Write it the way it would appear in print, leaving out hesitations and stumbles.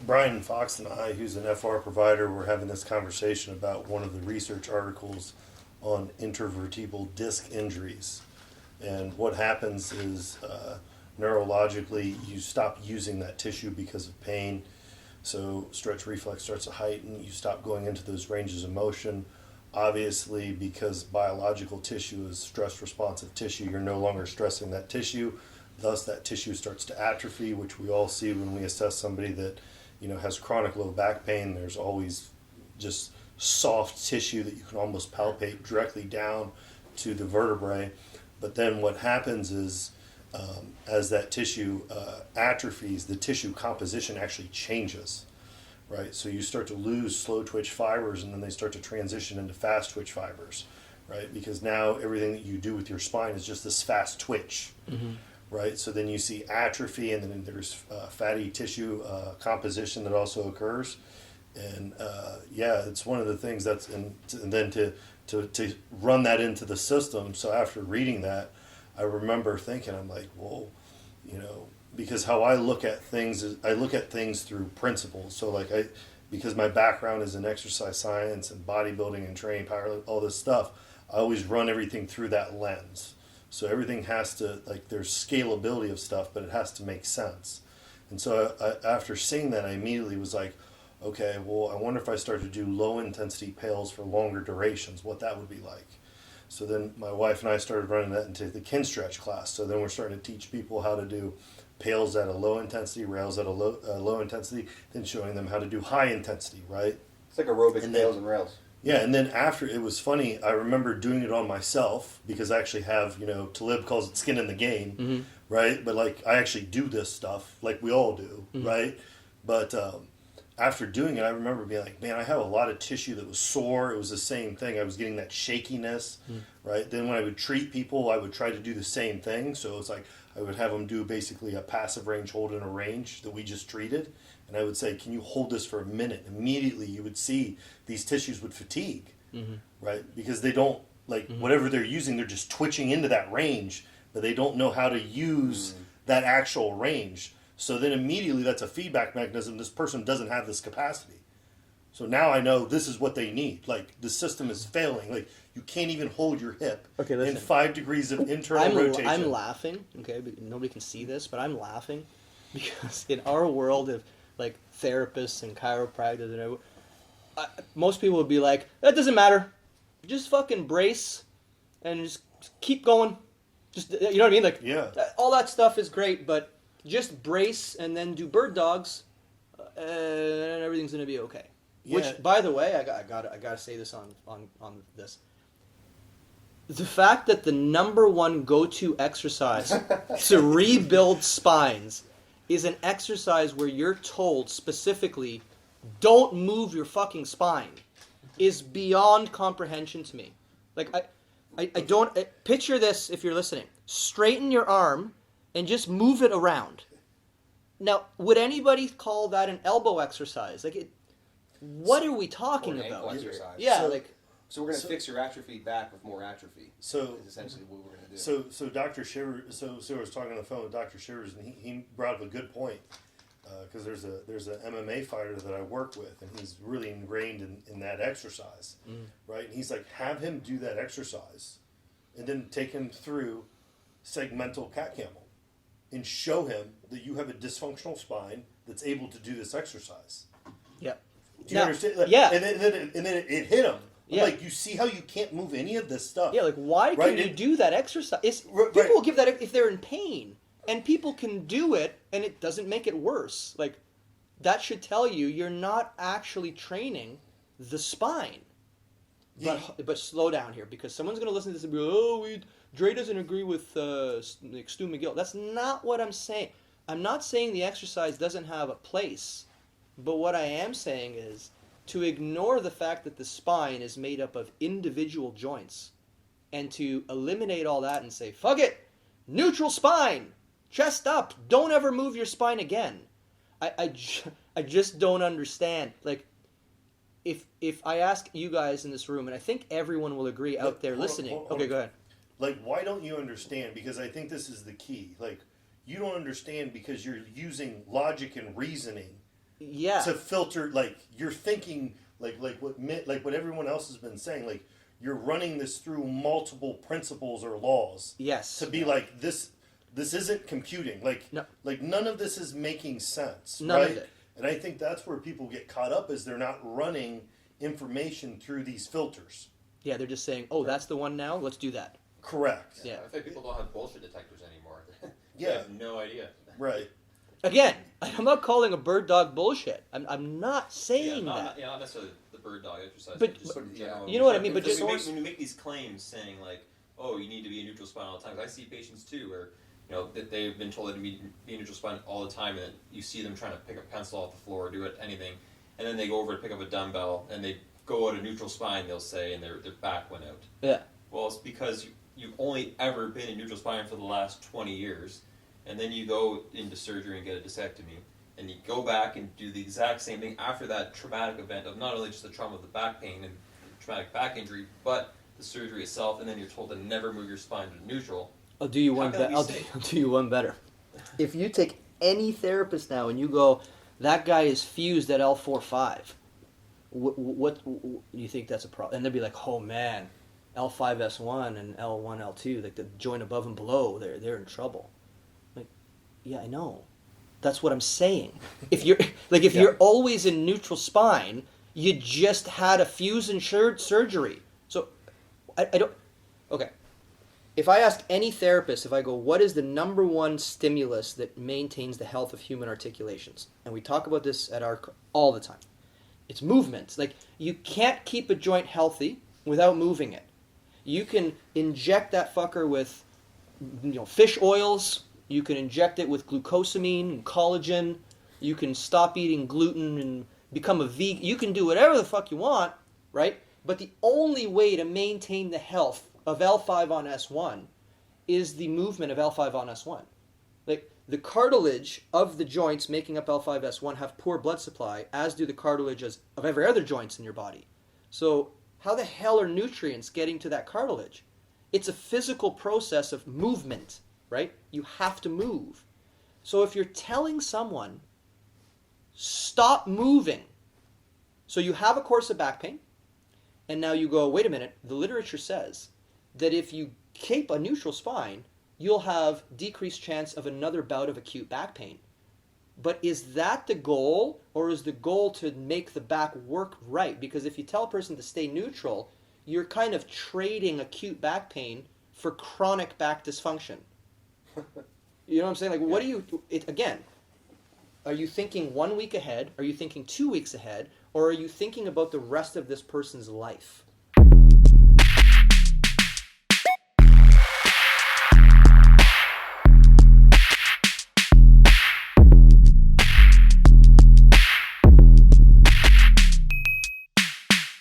Brian Fox and I, who's an FR provider, were having this conversation about one of the research articles on intervertebral disc injuries. And what happens is neurologically, you stop using that tissue because of pain. So stretch reflex starts to heighten. You stop going into those ranges of motion. Obviously, because biological tissue is stress responsive tissue, you're no longer stressing that tissue. Thus, that tissue starts to atrophy, which we all see when we assess somebody that has chronic low back pain. There's always just soft tissue that you can almost palpate directly down to the vertebrae. But then what happens is as that tissue atrophies, the tissue composition actually changes, right? So you start to lose slow twitch fibers, and then they start to transition into fast twitch fibers, right? Because now everything that you do with your spine is just this fast twitch, right? So then you see atrophy, and then there's fatty tissue composition that also occurs. And it's one of the things and then to run that into the system. So after reading that, I remember thinking, I'm like, whoa, because how I look at things is I look at things through principles. So because my background is in exercise science and bodybuilding and training power, all this stuff, I always run everything through that lens. So everything has to, there's scalability of stuff, but it has to make sense. And so after seeing that, I immediately was like, okay, well, I wonder if I start to do low intensity PAILs for longer durations, what that would be like. So then my wife and I started running that into the Kinstretch class. So then we're starting to teach people how to do PAILs at a low intensity, rails at a low intensity, then showing them how to do high intensity, right? It's like aerobic PAILs and rails. Yeah, and then after, it was funny, I remember doing it on myself, because I actually have, Talib calls it skin in the game, right? But I actually do this stuff, like we all do, right? But after doing it, I remember being like, man, I have a lot of tissue that was sore. It was the same thing. I was getting that shakiness, right? Then when I would treat people, I would try to do the same thing. So it's like I would have them do basically a passive range hold in a range that we just treated. And I would say, can you hold this for a minute? Immediately you would see these tissues would fatigue, right? Because they don't, whatever they're using, they're just twitching into that range, but they don't know how to use that actual range. So then immediately that's a feedback mechanism. This person doesn't have this capacity. So now I know this is what they need. The system is failing. You can't even hold your hip in 5 degrees of internal rotation. I'm laughing, okay? But nobody can see this, but I'm laughing because in our world of therapists and chiropractors and most people would be like, that doesn't matter. Just fucking brace and just keep going. Just, you know what I mean? All that stuff is great, but just brace and then do bird dogs, and everything's gonna be okay. Yeah. Which, by the way, I gotta say this on this. The fact that the number one go-to exercise to rebuild spines is an exercise where you're told specifically, don't move your fucking spine, is beyond comprehension to me. I don't picture this if you're listening. Straighten your arm and just move it around. Now, would anybody call that an elbow exercise? What are we talking about? Ankle exercise. Yeah, so we're going to fix your atrophy back with more atrophy. So is essentially what we're going to do. So Dr. Shivers, I was talking on the phone with Dr. Shivers, and he brought up a good point, because there's an MMA fighter that I work with, and he's really ingrained in that exercise, right? And he's like, have him do that exercise, and then take him through segmental cat camel, and show him that you have a dysfunctional spine that's able to do this exercise. Yep. Do you understand? Yeah. And then it hit him. Yeah. You see how you can't move any of this stuff. Yeah, why can you do that exercise? People will give that if they're in pain, and people can do it, and it doesn't make it worse. That should tell you you're not actually training the spine. But slow down here, because someone's going to listen to this and be, Dre doesn't agree with Stu McGill. That's not what I'm saying. I'm not saying the exercise doesn't have a place, but what I am saying is to ignore the fact that the spine is made up of individual joints, and to eliminate all that and say, fuck it, neutral spine, chest up, don't ever move your spine again. I just don't understand. If I ask you guys in this room, and I think everyone will agree out there listening. Okay, go ahead. Why don't you understand? Because I think this is the key. You don't understand because you're using logic and reasoning Yeah. to filter, like you're thinking like what everyone else has been saying, like you're running this through multiple principles or laws. Yes. To be like this isn't computing. Like No. like none of this is making sense. None of right? it. And I think that's where people get caught up, is they're not running information through these filters. Yeah, they're just saying, "Oh, that's the one now. Let's do that." Correct. Yeah. I think people don't have bullshit detectors anymore. Yeah. They have no idea. Right. Again, I'm not calling a bird dog bullshit. I'm not saying that. Not necessarily the bird dog exercise, But- just in general. You know what I mean, but Because just- when you make these claims saying like, oh, you need to be a neutral spine all the time. 'Cause I see patients too where, that they've been told to be a neutral spine all the time, and then you see them trying to pick a pencil off the floor or do anything, and then they go over to pick up a dumbbell and they go out a neutral spine, they'll say, and their back went out. Yeah. Well, it's because you've only ever been in neutral spine for the last 20 years, and then you go into surgery and get a discectomy, and you go back and do the exact same thing after that traumatic event of not only just the trauma of the back pain and traumatic back injury, but the surgery itself, and then you're told to never move your spine to neutral. I'll do you How one. can that be I'll safe? do you one better. If you take any therapist now and you go, that guy is fused at L4-5. What do you think that's a problem? And they'll be like, oh man, L5-S1 and L1-L2, like the joint above and below, they're in trouble. Like, yeah, I know. That's what I'm saying. If you're you're always in neutral spine, you just had a fusion surgery. So I don't. Okay. If I ask any therapist, if I go, what is the number one stimulus that maintains the health of human articulations? And we talk about this at all the time. It's movement. Like, you can't keep a joint healthy without moving it. You can inject that fucker with, fish oils. You can inject it with glucosamine and collagen. You can stop eating gluten and become a vegan. You can do whatever the fuck you want, right? But the only way to maintain the health of L5 on S1 is the movement of L5 on S1. Like, the cartilage of the joints making up L5-S1 have poor blood supply, as do the cartilages of every other joints in your body. So how the hell are nutrients getting to that cartilage? It's a physical process of movement, right? You have to move. So if you're telling someone, stop moving, so you have a course of back pain, and now you go, wait a minute, the literature says that if you keep a neutral spine, you'll have decreased chance of another bout of acute back pain. But is that the goal, or is the goal to make the back work right? Because if you tell a person to stay neutral, you're kind of trading acute back pain for chronic back dysfunction. You know what I'm saying? Like, what do you, again, are you thinking 1 week ahead? Are you thinking 2 weeks ahead? Or are you thinking about the rest of this person's life?